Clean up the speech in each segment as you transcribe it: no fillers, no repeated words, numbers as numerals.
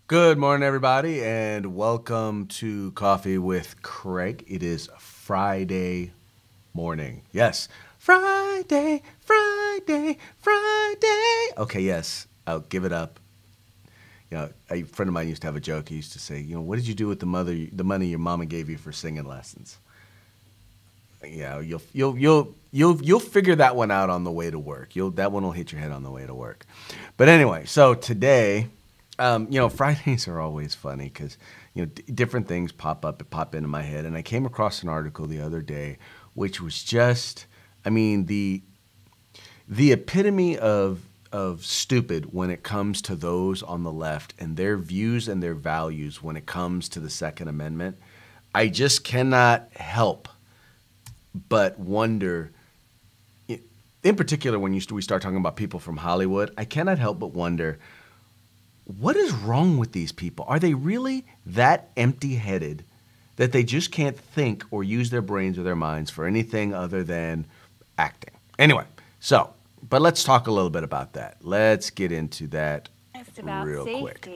Good morning, everybody, and welcome to Coffee with Craig. It is Friday morning. Yes, Friday, Friday, Friday. Okay, yes, I'll give it up. You know, a friend of mine used to have a joke. He used to say, "You know, what did you do with the money your mama gave you for singing lessons?" You know, you'll figure that one out on the way to work. That one will hit your head on the way to work. But anyway, so today. Fridays are always funny because, different things pop into my head. And I came across an article the other day, which was just, the epitome of stupid when it comes to those on the left and their views and their values when it comes to the Second Amendment. I just cannot help but wonder, in particular, when we start talking about people from Hollywood, I cannot help but wonder, what is wrong with these people? Are they really that empty-headed that they just can't think or use their brains or their minds for anything other than acting? Anyway, but let's talk a little bit about that. Let's get into that real quick.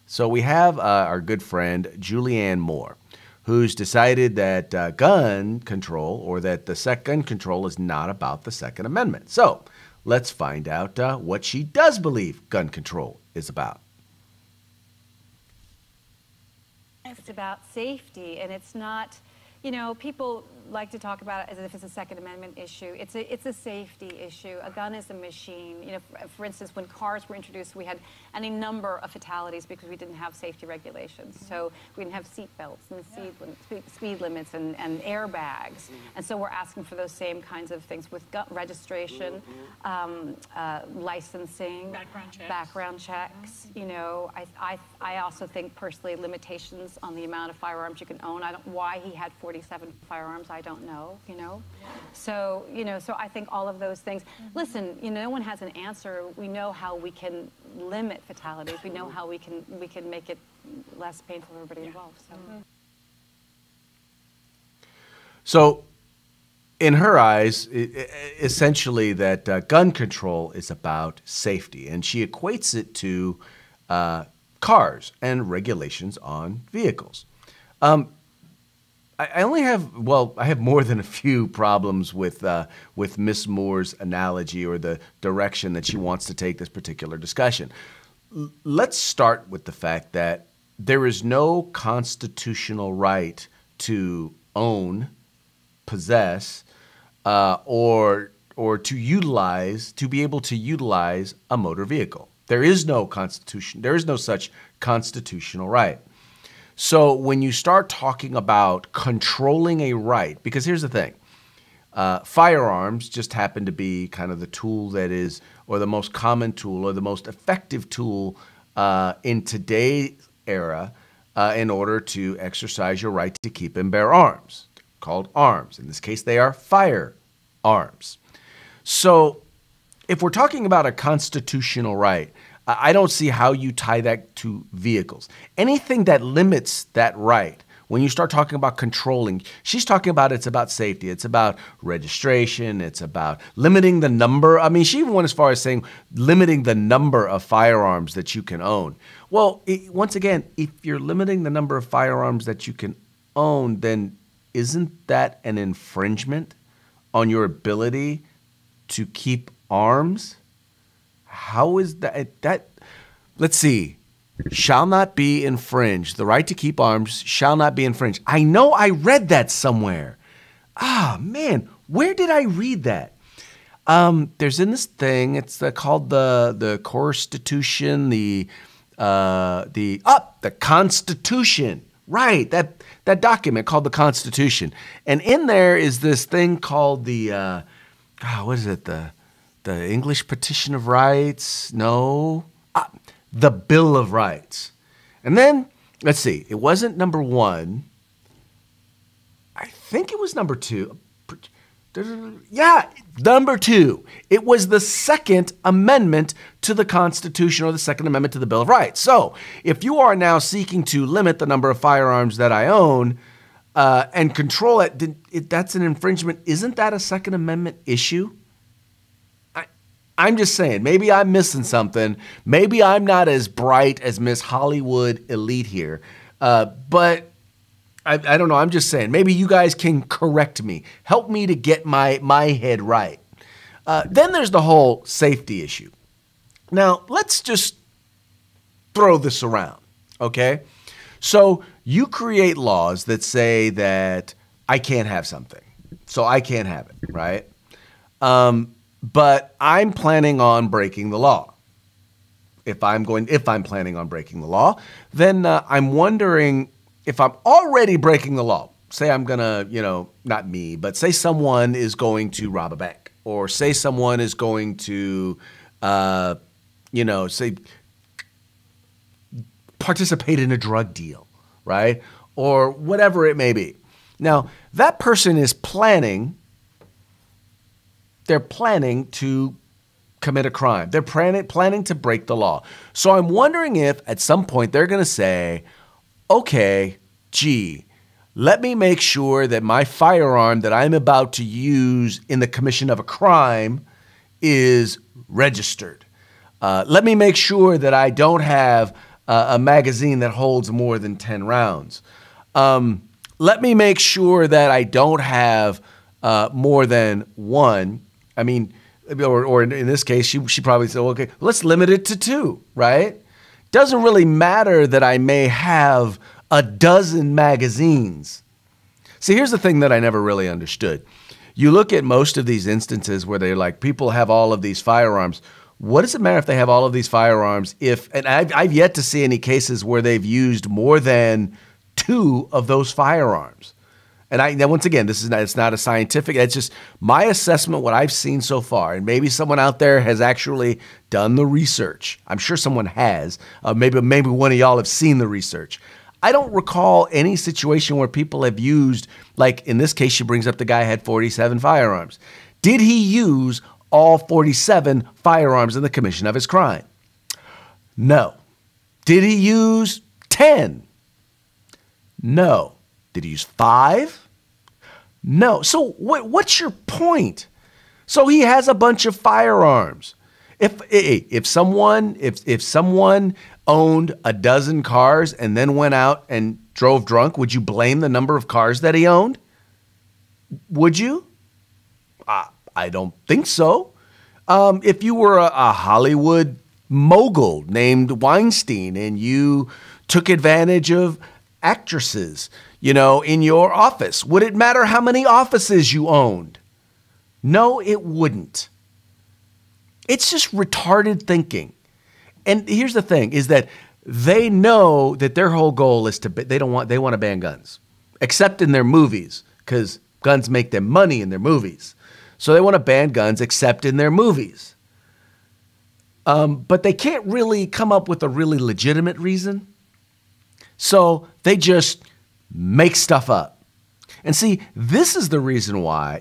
So we have our good friend Julianne Moore, who's decided that gun control or that gun control is not about the Second Amendment. So let's find out what she does believe gun control is about. It's about safety, and it's not, people like to talk about it as if it's a Second Amendment issue. It's a safety issue. A gun is a machine. For instance, when cars were introduced, we had any number of fatalities because we didn't have safety regulations. So we didn't have seat belts and speed limits and airbags. And so we're asking for those same kinds of things with gun registration, licensing, background checks. I also think personally limitations on the amount of firearms you can own. Why he had 47 firearms, I don't know, So, so I think all of those things. Listen, no one has an answer. We know how we can limit fatalities. We know how we can make it less painful for everybody involved. So in her eyes, essentially that gun control is about safety, and she equates it to cars and regulations on vehicles. I have more than a few problems with Miss Moore's analogy or the direction that she wants to take this particular discussion. Let's start with the fact that there is no constitutional right to own, possess, or to be able to utilize a motor vehicle. There is no constitution. There is no such constitutional right. So when you start talking about controlling a right, because here's the thing, firearms just happen to be kind of the tool that is, or the most common tool or the most effective tool in today's era in order to exercise your right to keep and bear arms, called arms. In this case, they are firearms. So if we're talking about a constitutional right, I don't see how you tie that to vehicles. Anything that limits that right, when you start talking about controlling, she's talking about it's about safety. It's about registration. It's about limiting the number. She even went as far as saying limiting the number of firearms that you can own. Well, once again, if you're limiting the number of firearms that you can own, then isn't that an infringement on your ability to keep arms? How is that? Let's see. Shall not be infringed. The right to keep arms shall not be infringed. I know I read that somewhere. Ah, man, where did I read that? There's in this thing. It's called the Constitution. The Constitution. Right. That document called the Constitution. And in there is this thing called the what is it? The English Petition of Rights? No. The Bill of Rights. And then, let's see, it wasn't number one. I think it was number two. Yeah, number 2. It was the Second Amendment to the Constitution, or the Second Amendment to the Bill of Rights. So if you are now seeking to limit the number of firearms that I own and control it, that's an infringement. Isn't that a Second Amendment issue? I'm just saying, maybe I'm missing something. Maybe I'm not as bright as Miss Hollywood elite here. But I don't know. I'm just saying, maybe you guys can correct me. Help me to get my head right. Then there's the whole safety issue. Now, let's just throw this around, okay? So you create laws that say that I can't have something. So I can't have it, right? But I'm planning on breaking the law. If I'm planning on breaking the law, then I'm wondering if I'm already breaking the law. Say I'm gonna, not me, but say someone is going to rob a bank, or say someone is going to, say participate in a drug deal, right? Or whatever it may be. Now, that person is planning. They're planning to commit a crime. They're planning to break the law. So I'm wondering if at some point they're going to say, okay, let me make sure that my firearm that I'm about to use in the commission of a crime is registered. Let me make sure that I don't have a magazine that holds more than 10 rounds. Let me make sure that I don't have more than one. I mean, or in this case, she probably said, okay, let's limit it to 2, right? Doesn't really matter that I may have a dozen magazines. See, here's the thing that I never really understood. You look at most of these instances where they're like, people have all of these firearms. What does it matter if they have all of these firearms and I've yet to see any cases where they've used more than 2 of those firearms. And now once again, it's not a scientific, it's just my assessment, what I've seen so far. And maybe someone out there has actually done the research. I'm sure someone has. Maybe one of y'all have seen the research. I don't recall any situation where people have used, like in this case, she brings up the guy had 47 firearms. Did he use all 47 firearms in the commission of his crime? No. Did he use 10? No. Did he use 5? No. So what's your point? So he has a bunch of firearms. If someone owned a dozen cars and then went out and drove drunk, would you blame the number of cars that he owned? Would you? I don't think so. If you were a Hollywood mogul named Weinstein and you took advantage of actresses, in your office, would it matter how many offices you owned? No, it wouldn't. It's just retarded thinking. And here's the thing is that they know that their whole goal is they want to ban guns, except in their movies, because guns make them money in their movies. So they want to ban guns except in their movies. But they can't really come up with a really legitimate reason. So they just make stuff up. And see, this is the reason why,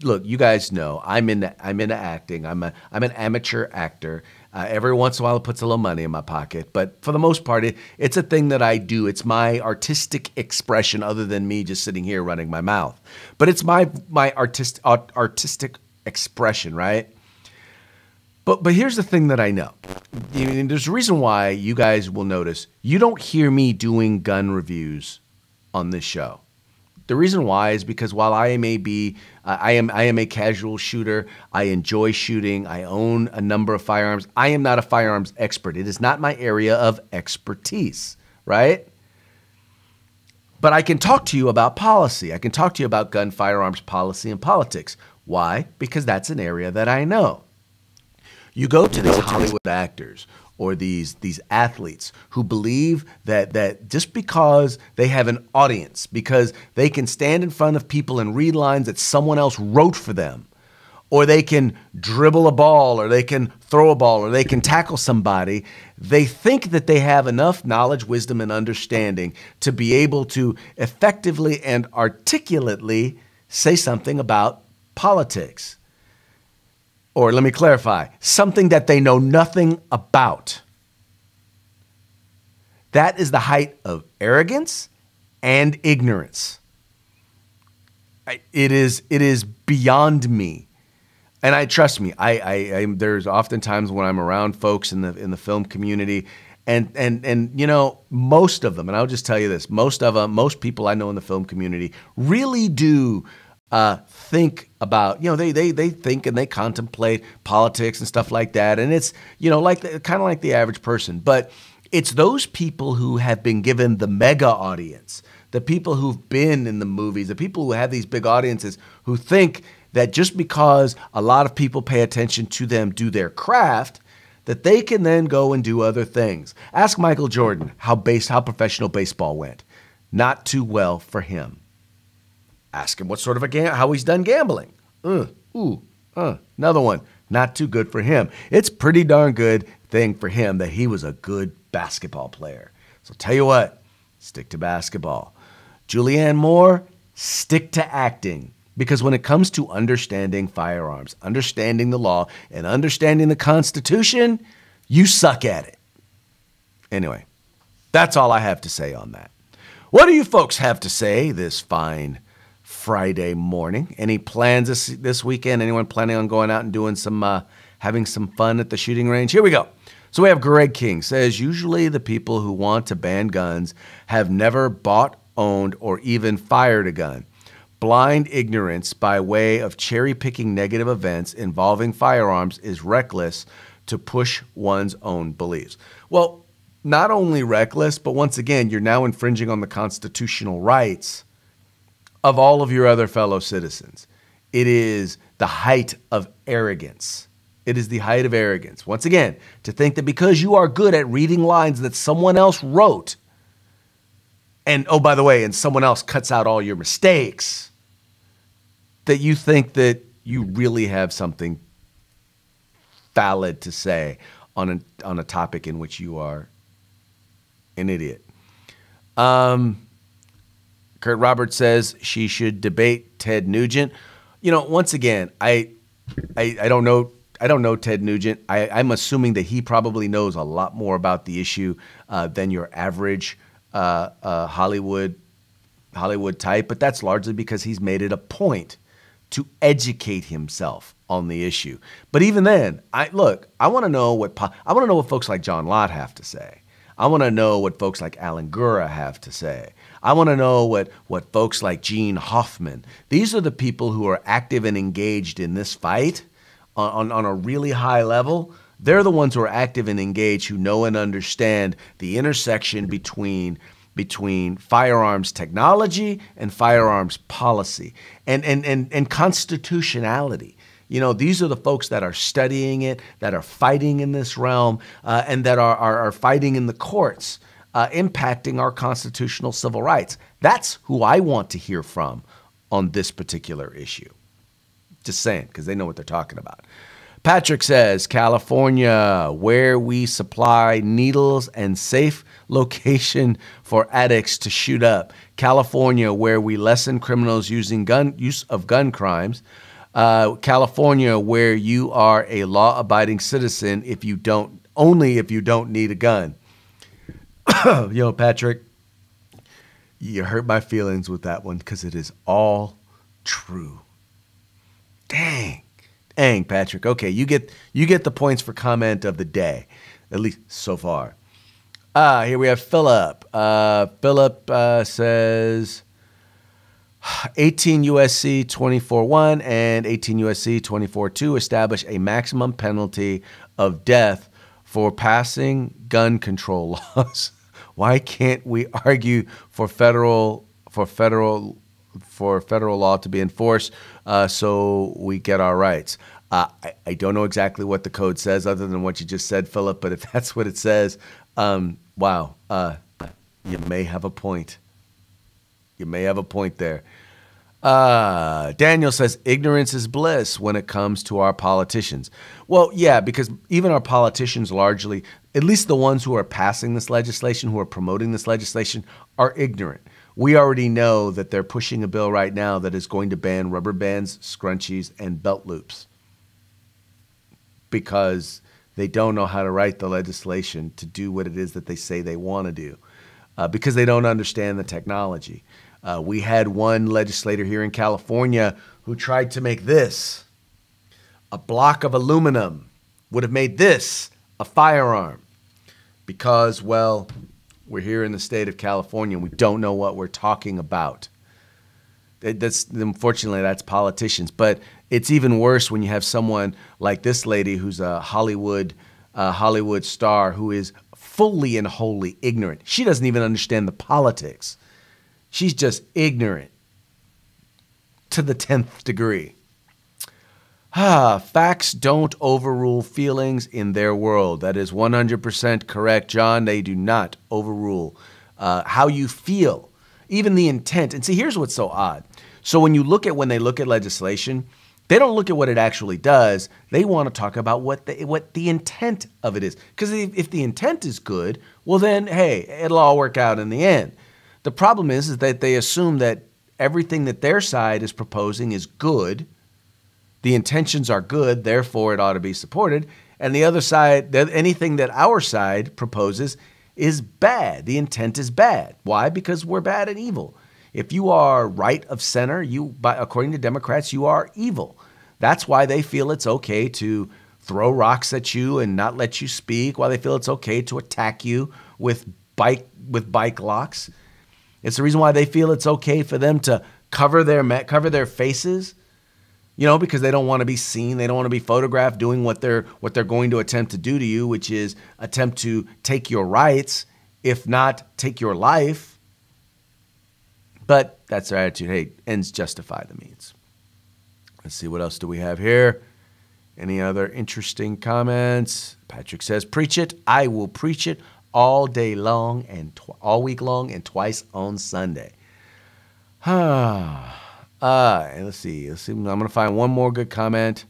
look, you guys know, I'm into acting. I'm an amateur actor. Every once in a while, it puts a little money in my pocket. But for the most part, it's a thing that I do. It's my artistic expression other than me just sitting here running my mouth. But it's my artistic expression, right? But here's the thing that I know. There's a reason why you guys will notice you don't hear me doing gun reviews on this show. The reason why is because while I am a casual shooter, I enjoy shooting, I own a number of firearms, I am not a firearms expert. It is not my area of expertise, right? But I can talk to you about policy. I can talk to you about gun, firearms policy, and politics. Why? Because that's an area that I know. You go to these Hollywood actors or these athletes who believe that just because they have an audience, because they can stand in front of people and read lines that someone else wrote for them, or they can dribble a ball, or they can throw a ball, or they can tackle somebody, they think that they have enough knowledge, wisdom, and understanding to be able to effectively and articulately say something about politics. Or let me clarify, something that they know nothing about. That is the height of arrogance and ignorance. It is beyond me. And I trust me, there's oftentimes when I'm around folks in the film community, and you know, most of them, and I'll just tell you this, most people I know in the film community really do think about, you know, they think and they contemplate politics and stuff like that. And it's, you know, like kind of like the average person, but it's those people who have been given the mega audience, the people who've been in the movies, the people who have these big audiences who think that just because a lot of people pay attention to them do their craft, that they can then go and do other things. Ask Michael Jordan how professional baseball went. Not too well for him. Ask him what sort of how he's done gambling. Another one. Not too good for him. It's pretty darn good thing for him that he was a good basketball player. So tell you what, stick to basketball. Julianne Moore, stick to acting. Because when it comes to understanding firearms, understanding the law, and understanding the Constitution, you suck at it. Anyway, that's all I have to say on that. What do you folks have to say this fine Friday morning? Any plans this weekend? Anyone planning on going out and doing having some fun at the shooting range? Here we go. So we have Greg King says, usually the people who want to ban guns have never bought, owned, or even fired a gun. Blind ignorance by way of cherry-picking negative events involving firearms is reckless to push one's own beliefs. Well, not only reckless, but once again, you're now infringing on the constitutional rights of all of your other fellow citizens. It is the height of arrogance. It is the height of arrogance. Once again, to think that because you are good at reading lines that someone else wrote, and oh, by the way, and someone else cuts out all your mistakes, that you think that you really have something valid to say on a topic in which you are an idiot. Kurt Roberts says she should debate Ted Nugent. You know, once again, I don't know Ted Nugent. I'm assuming that he probably knows a lot more about the issue than your average Hollywood type, but that's largely because he's made it a point to educate himself on the issue. But even then, I want to know what folks like John Lott have to say. I want to know what folks like Alan Gura have to say. I want to know what folks like Gene Hoffman. These are the people who are active and engaged in this fight on a really high level. They're the ones who are active and engaged, who know and understand the intersection between firearms technology and firearms policy and constitutionality. You know, these are the folks that are studying it, that are fighting in this realm, and that are fighting in the courts, impacting our constitutional civil rights. That's who I want to hear from on this particular issue. Just saying, because they know what they're talking about. Patrick says, California, where we supply needles and safe location for addicts to shoot up. California, where we lessen criminals use of gun crimes. California, where you are a law-abiding citizen only if you don't need a gun. You know, Patrick, you hurt my feelings with that one because it is all true. Dang, Patrick. Okay, you get the points for comment of the day, at least so far. Here we have Philip. Philip says 18 USC 24.1 and 18 USC 24.2 establish a maximum penalty of death for passing gun control laws. Why can't we argue for federal law to be enforced so we get our rights? I don't know exactly what the code says other than what you just said, Philip, but if that's what it says, wow, you may have a point. You may have a point there. Daniel says, ignorance is bliss when it comes to our politicians. Well, yeah, because even our politicians largely, at least the ones who are passing this legislation, who are promoting this legislation, are ignorant. We already know that they're pushing a bill right now that is going to ban rubber bands, scrunchies, and belt loops because they don't know how to write the legislation to do what it is that they say they want to do, because they don't understand the technology. We had one legislator here in California who tried to make this a block of aluminum, would have made this a firearm because, well, we're here in the state of California and we don't know what we're talking about. Unfortunately, that's politicians. But it's even worse when you have someone like this lady who's a Hollywood star who is fully and wholly ignorant. She doesn't even understand the politics. She's just ignorant to the 10th degree. Facts don't overrule feelings in their world. That is 100% correct, John. They do not overrule how you feel, even the intent. And see, here's what's so odd. So when they look at legislation, they don't look at what it actually does. They want to talk about what the intent of it is. Because if the intent is good, well then, hey, it'll all work out in the end. The problem is that they assume that everything that their side is proposing is good. The intentions are good, therefore it ought to be supported. And the other side, anything that our side proposes is bad. The intent is bad. Why? Because we're bad and evil. If you are right of center, according to Democrats, you are evil. That's why they feel it's okay to throw rocks at you and not let you speak, why they feel it's okay to attack you with bike locks. It's the reason why they feel it's okay for them to cover their faces. Because they don't want to be seen. They don't want to be photographed doing what they're going to attempt to do to you, which is attempt to take your rights, if not take your life. But that's their attitude. Hey, ends justify the means. Let's see, what else do we have here? Any other interesting comments? Patrick says, preach it. I will preach it all day long and all week long and twice on Sunday. Let's see. I'm going to find one more good comment.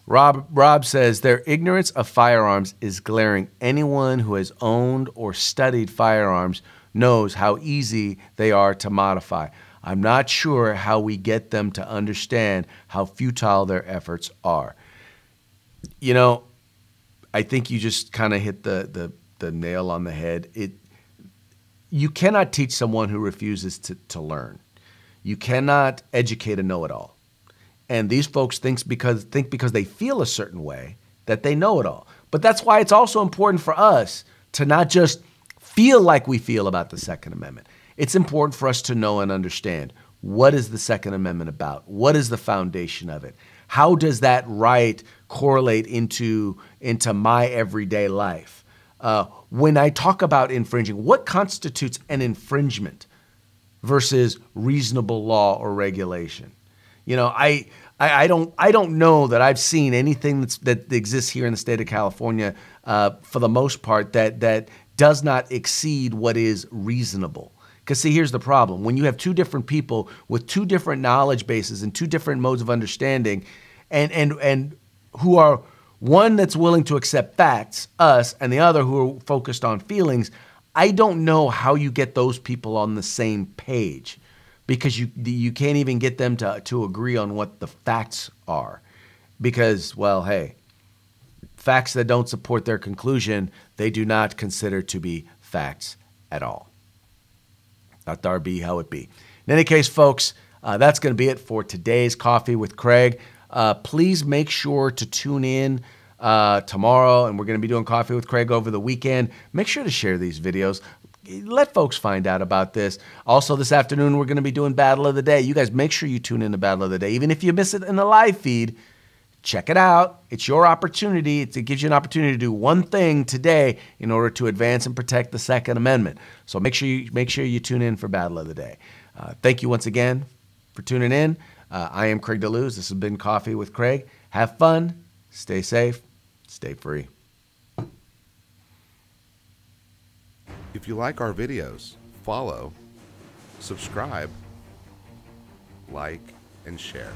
Rob says, their ignorance of firearms is glaring. Anyone who has owned or studied firearms knows how easy they are to modify. I'm not sure how we get them to understand how futile their efforts are. I think you just kind of hit the nail on the head. You cannot teach someone who refuses to learn. You cannot educate a know-it-all. And these folks think because they feel a certain way that they know it all. But that's why it's also important for us to not just feel like we feel about the Second Amendment. It's important for us to know and understand, what is the Second Amendment about? What is the foundation of it? How does that right correlate into my everyday life? When I talk about infringing, what constitutes an infringement versus reasonable law or regulation? I don't know that I've seen anything that exists here in the state of California, for the most part, that does not exceed what is reasonable. Because see, here's the problem. When you have two different people with two different knowledge bases and two different modes of understanding, and who are one that's willing to accept facts, us, and the other who are focused on feelings, I don't know how you get those people on the same page, because you can't even get them to agree on what the facts are. Because, well, hey, facts that don't support their conclusion, they do not consider to be facts at all. Let there be how it be. In any case, folks, that's going to be it for today's Coffee with Craig. Please make sure to tune in tomorrow, and we're going to be doing Coffee with Craig over the weekend. Make sure to share these videos. Let folks find out about this. Also, this afternoon, we're going to be doing Battle of the Day. You guys make sure you tune in to Battle of the Day. Even if you miss it in the live feed, check it out. It's your opportunity. It gives you an opportunity to do one thing today in order to advance and protect the Second Amendment. So make sure you tune in for Battle of the Day. Thank you once again for tuning in. I am Craig DeLuz. This has been Coffee with Craig. Have fun. Stay safe. Stay free. If you like our videos, follow, subscribe, like, and share.